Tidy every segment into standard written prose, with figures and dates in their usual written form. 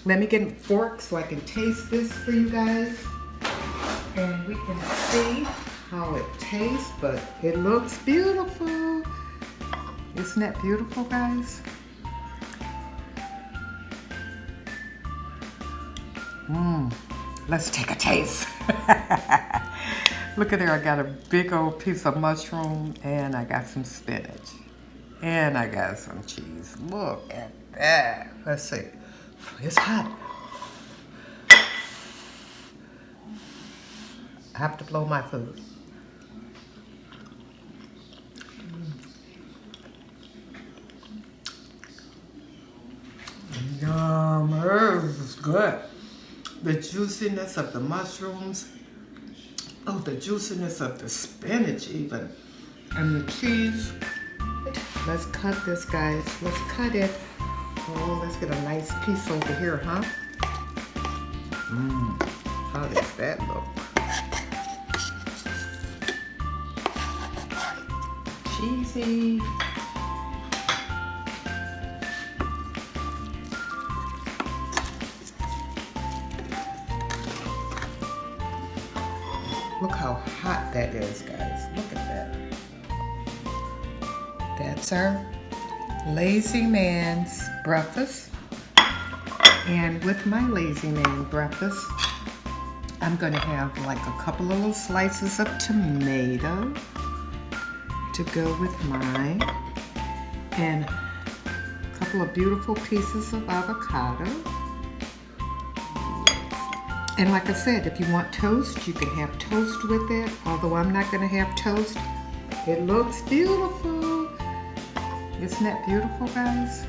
Let me get a fork so I can taste this for you guys. And we can see how it tastes, but it looks beautiful. Isn't that beautiful, guys? Let's take a taste. Look at there, I got a big old piece of mushroom and I got some spinach. And I got some cheese. Look at that. Let's see. It's hot. I have to blow my food. Yum, this is good. The juiciness of the mushrooms. Oh, the juiciness of the spinach even. And the cheese. Let's cut this, guys. Let's cut it. Oh, let's get a nice piece over here, huh? How does that look? Cheesy. Look how hot that is, guys. Look at that. That's our lazy man's breakfast. And with my lazy man breakfast, I'm gonna have like a couple of little slices of tomato to go with mine, and a couple of beautiful pieces of avocado. And like I said, if you want toast, you can have toast with it, although I'm not gonna have toast. It looks beautiful. Isn't that beautiful, guys?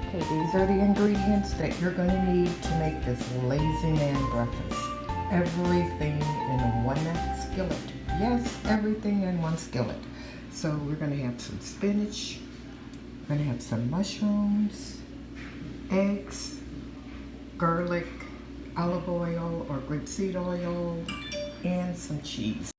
Okay, these are the ingredients that you're gonna need to make this lazy man breakfast. Everything in one skillet. Yes, everything in one skillet. So we're gonna have some spinach, we're gonna have some mushrooms, eggs, garlic, olive oil or grapeseed oil, and some cheese.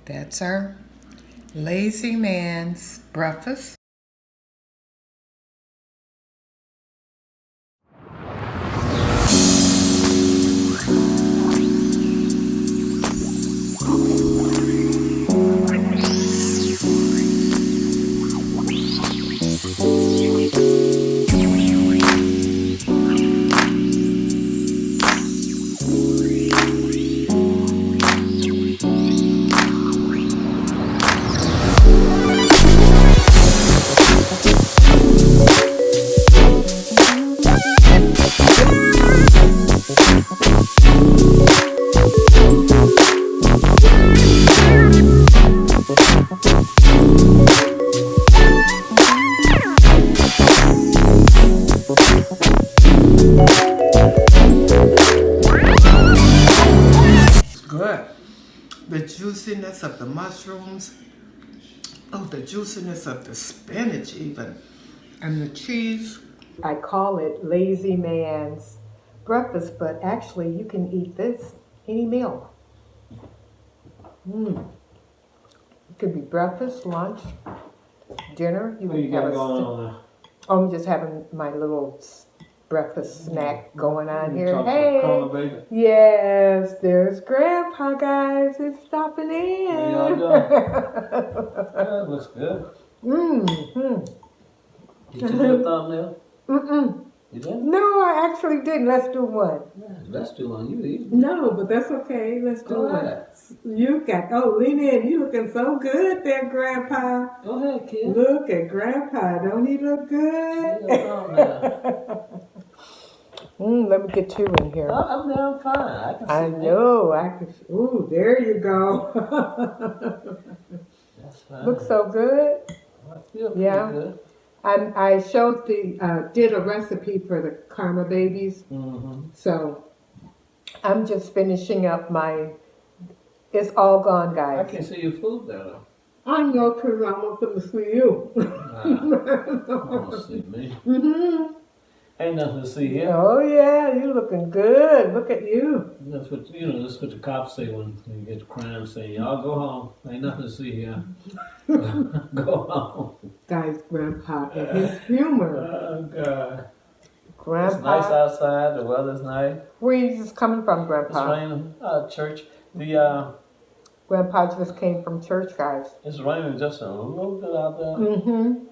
That's our lazy man's breakfast. Good. The juiciness of the mushrooms. Oh, the juiciness of the spinach even. And the cheese. I call it lazy man's breakfast, but actually you can eat this any meal. It could be breakfast, lunch, dinner. What you got going on there? Oh, I'm just having my little breakfast snack going on here. Hey! Hey! Yes, there's Grandpa, guys. He's stopping in. How y'all doing? That looks good. Mm-hmm. Did you do a thumbnail? Mm-mm. You did? No, I actually didn't. Let's do one. Yeah, let's do one. You eat. No, but that's okay. Let's do Go one. ahead. You got, lean in. You looking so good there, Grandpa. Go ahead, kid. Look at Grandpa. Don't he look good? Do your thumbnail. Let me get you in here. I'm down fine. I can see I that. know. I can. Ooh, there you go. That's fine. Looks so good. I feel pretty Yeah. good. I showed did a recipe for the Karma babies. Mm-hmm. So I'm just finishing up it's all gone, guys. I can see your food there, though. I know, because I want them to see you. I want to see me. Mm-hmm. Ain't nothing to see here. Oh, yeah, you looking good. Look at you. That's what that's what the cops say when you get the crime scene. Y'all go home. Ain't nothing to see here. Go home. Guys, Grandpa and his humor. Oh God. Grandpa. It's nice outside. The weather's nice. Where are you just coming from, Grandpa? It's raining. Church. Grandpa just came from church, guys. It's raining just a little bit out there. Mm-hmm.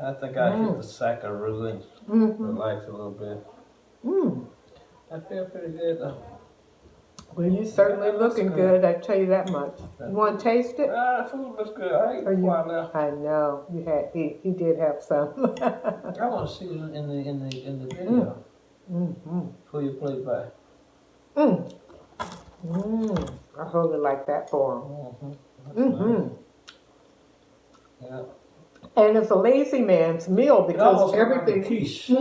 I think I hit the sackaroo and relax a little bit. I feel pretty good though. Well, you certainly looking good. I tell you that much. You want to taste it? Food looks good. I ate before I left. I know he did have some. I want to see you in the video. Pull your plate back. I hold it like that for him. Nice. Yeah. And it's a lazy man's meal because everything. Like a quiche. It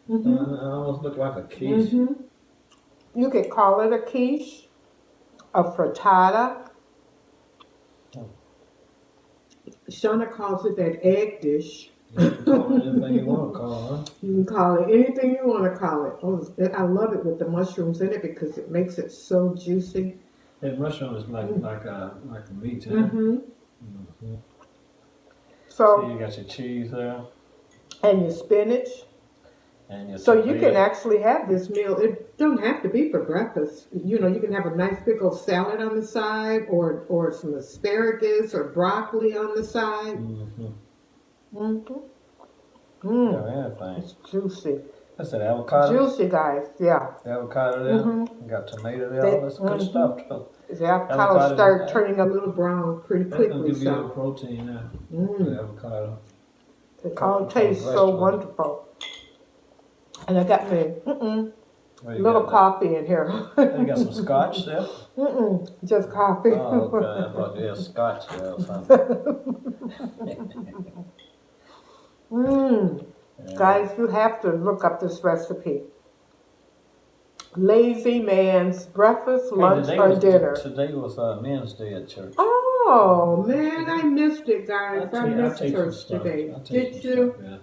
almost look like a quiche. You could call it a quiche, a frittata. Shauna calls it that egg dish. You can call it anything you want to call it, huh? You can call it anything you want to call it. Oh, I love it with the mushrooms in it because it makes it so juicy. That mushroom is like a meat, huh? So you got your cheese there. And your spinach. And your so you can actually have this meal. It don't have to be for breakfast. You can have a nice big old salad on the side or some asparagus or broccoli on the side. It's juicy. That's that avocado. Juicy, guys. Yeah. The avocado there. You got tomato there. All this good stuff too. The avocado start turning a little brown pretty quickly. That's gonna give you a little protein there. The avocado. It all tastes so wonderful. And I got me a little coffee in here. You got some scotch there? Just coffee. Oh, okay. I thought you had scotch there or something. Guys, you have to look up this recipe. Lazy man's breakfast, lunch, or dinner. Today was Men's Day at church. Oh, man, I missed it, guys. I missed church today. Did you? Yeah.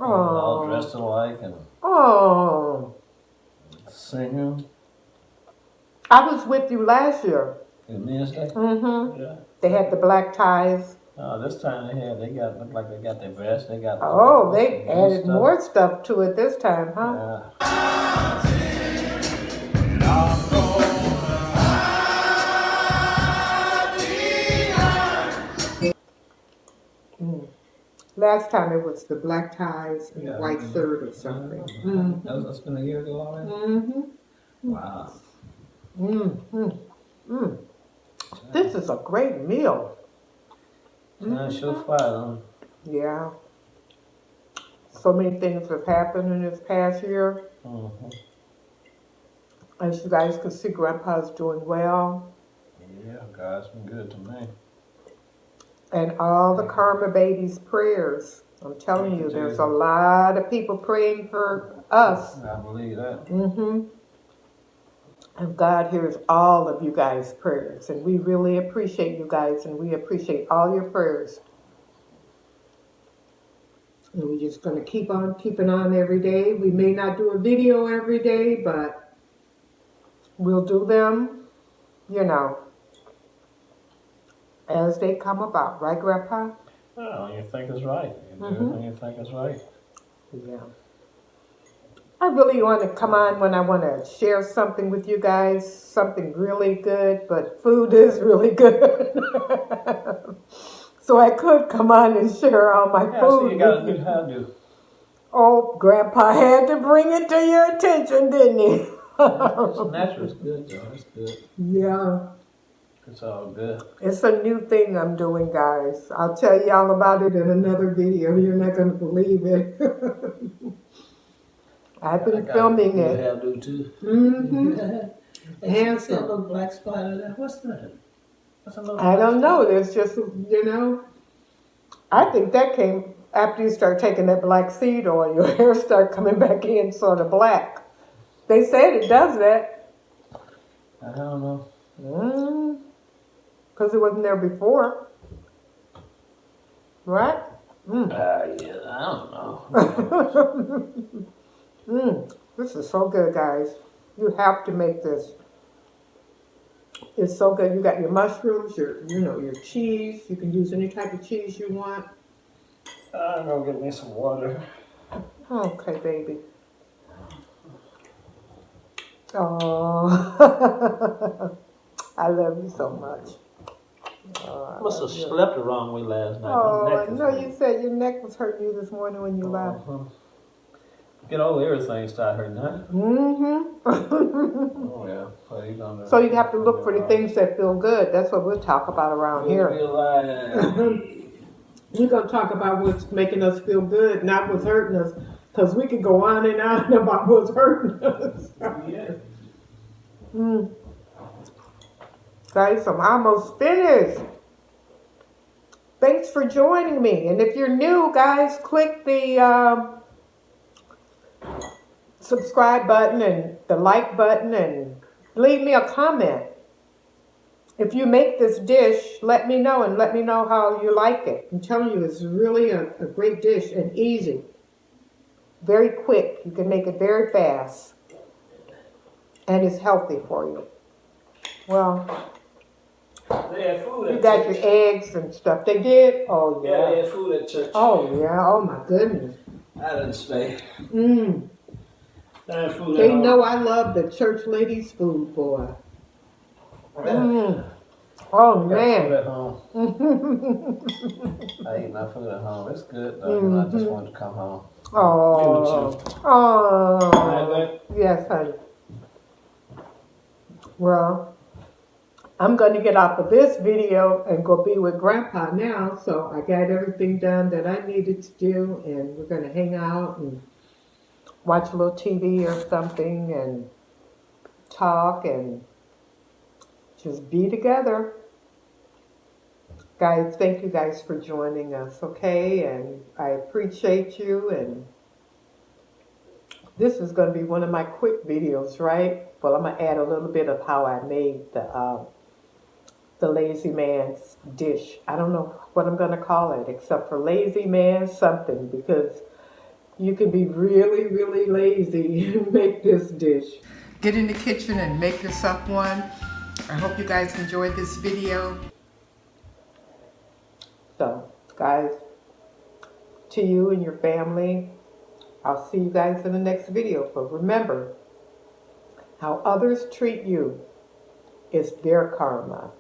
All dressed alike and singing. I was with you last year. Men's Day? Yeah. They had the black ties. This time they looked like they got their vest. They got. They added more stuff to it this time, huh? Yeah. Last time it was the black ties and the white shirt or something. That's been a year ago already? Wow. This is a great meal. Sure fire. Yeah. So many things have happened in this past year. As you guys can see, Grandpa's doing well. Yeah, God's been good to me. And all the Karma babies' prayers. I'm telling you, there's a lot of people praying for us. I believe that. And God hears all of you guys' prayers. And we really appreciate you guys. And we appreciate all your prayers. And we're just going to keep on keeping on every day. We may not do a video every day, but we'll do them, as they come about. Right, Grandpa? Well, when you think it's right. You do it when you think it's right. Yeah. I really want to come on when I want to share something with you guys, something really good, but food is really good. So I could come on and share all my Yeah, food so you got a with new you. how-do. Oh, Grandpa had to bring it to your attention, didn't he? It's natural. It's good, though. It's good. Yeah. It's all good. It's a new thing I'm doing, guys. I'll tell y'all about it in another video. You're not going to believe it. I've been filming it. I do too. Handsome. That little black spot in there. What's that? What's a little I don't black know. spot? There's just, I think that came after you start taking that black seed oil. Your hair start coming back in sort of black. They said it does that. I don't know. Because it wasn't there before. Right? Yeah, I don't know. This is so good, guys. You have to make this. It's so good. You got your mushrooms, your cheese. You can use any type of cheese you want. I'm gonna get me some water. Okay, baby. Oh, I love you so much. Must have slept the wrong way last night. Oh, I know you said your neck was hurting you this morning when you left. Get over everything start hurting, huh? Oh yeah. So you have to look for the things that feel good. That's what we'll talk about around here. We're going to talk about what's making us feel good, not what's hurting us. Because we could go on and on about what's hurting us. Yeah. Guys, I'm almost finished. Thanks for joining me. And if you're new, guys, click the subscribe button and the like button and leave me a comment. If you make this dish, let me know and let me know how you like it. I'm telling you, it's really a great dish and easy. Very quick. You can make it very fast. And it's healthy for you. Well, they had food you got your eggs and stuff. They did? Oh, yeah. Yeah, they had food at church. Oh, yeah. Oh, my goodness. I didn't stay. They know I love the church ladies' food, boy. Oh, man. Food at home. I eat my food at home. It's good, though. I just wanted to come home. Oh. Oh. Yes, honey. Well, I'm going to get off of this video and go be with Grandpa now. So I got everything done that I needed to do. And we're going to hang out and watch a little TV or something and talk and just be together. Guys, thank you guys for joining us, okay? And I appreciate you. And this is going to be one of my quick videos, right? Well, I'm going to add a little bit of how I made the lazy man's dish. I don't know what I'm going to call it except for lazy man something, because you can be really, really lazy and make this dish. Get in the kitchen and make yourself one. I hope you guys enjoyed this video. So, guys, to you and your family, I'll see you guys in the next video. But remember, how others treat you is their karma.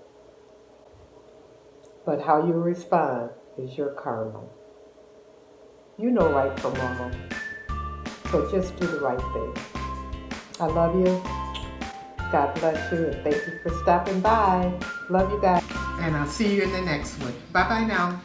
But how you respond is your karma. You know right from wrong. So just do the right thing. I love you. God bless you, and thank you for stopping by. Love you guys. And I'll see you in the next one. Bye-bye now.